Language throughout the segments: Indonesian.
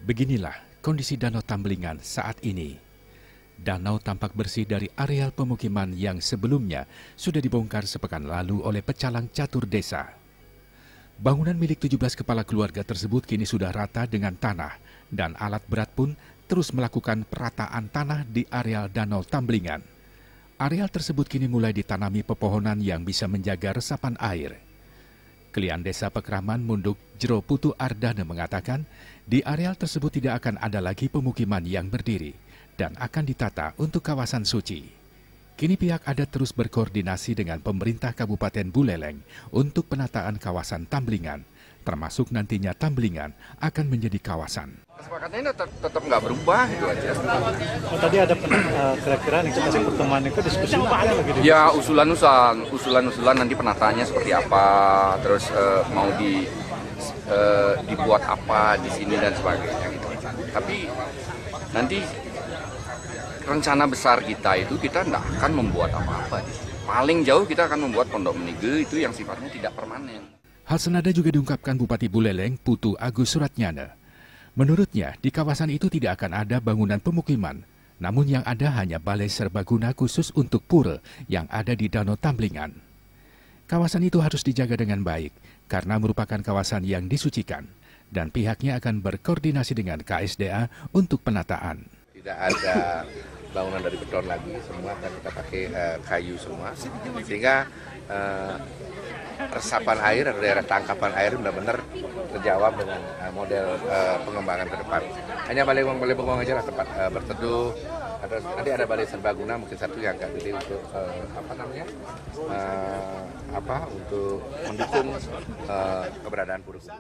Beginilah kondisi Danau Tambelingan saat ini. Danau tampak bersih dari areal pemukiman yang sebelumnya sudah dibongkar sepekan lalu oleh pecalang catur desa. Bangunan milik 17 kepala keluarga tersebut kini sudah rata dengan tanah dan alat berat pun terus melakukan perataan tanah di areal Danau Tambelingan. Areal tersebut kini mulai ditanami pepohonan yang bisa menjaga resapan air. Kelian Desa Pekraman Munduk Jero Putu Ardana mengatakan di areal tersebut tidak akan ada lagi pemukiman yang berdiri dan akan ditata untuk kawasan suci. Kini pihak adat terus berkoordinasi dengan pemerintah Kabupaten Buleleng untuk penataan kawasan Tambelingan, termasuk nantinya Tambelingan akan menjadi kawasan. Kesepakatannya tetap nggak berubah, itu aja. Oh, tadi ada kira-kira nih hasil pertemuan itu diskusi apa gitu? Ya usulan nanti penataannya seperti apa, terus mau dibuat apa di sini dan sebagainya gitu. Tapi nanti rencana besar kita itu kita nggak akan membuat apa-apa. Paling jauh kita akan membuat pondok menige itu yang sifatnya tidak permanen. Hal senada juga diungkapkan Bupati Buleleng Putu Agus Suratnyana. Menurutnya, di kawasan itu tidak akan ada bangunan pemukiman, namun yang ada hanya balai serbaguna khusus untuk pura yang ada di Danau Tambelingan. Kawasan itu harus dijaga dengan baik karena merupakan kawasan yang disucikan dan pihaknya akan berkoordinasi dengan KSDA untuk penataan. Tidak ada bangunan dari beton lagi, semua akan kita pakai kayu semua, sehingga resapan air atau daerah tangkapan air benar-benar terjawab dengan model pengembangan ke depan. Hanya balai bengong aja lah tempat berteduh. Nanti ada balai serbaguna mungkin satu yang agak gede untuk untuk mendukung keberadaan pura.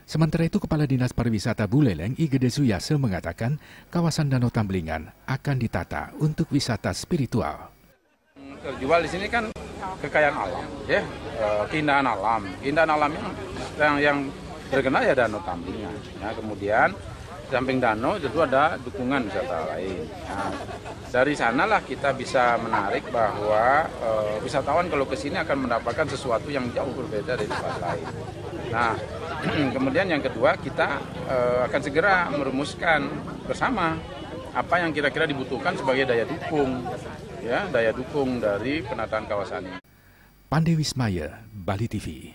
Sementara itu, Kepala Dinas Pariwisata Buleleng Igede Suyase mengatakan kawasan Danau Tambelingan akan ditata untuk wisata spiritual. Terjual di sini kan kekayaan alam, ya, keindahan alam. Keindahan alam yang terkenal ya Danau Tambelingan. Ya, kemudian samping danau itu ada dukungan wisata lain. Nah, dari sanalah kita bisa menarik bahwa wisatawan kalau ke sini akan mendapatkan sesuatu yang jauh berbeda dari tempat lain. Nah, kemudian yang kedua kita akan segera merumuskan bersama apa yang kira-kira dibutuhkan sebagai daya dukung dari penataan kawasan ini. Pande Wismaya, Bali TV.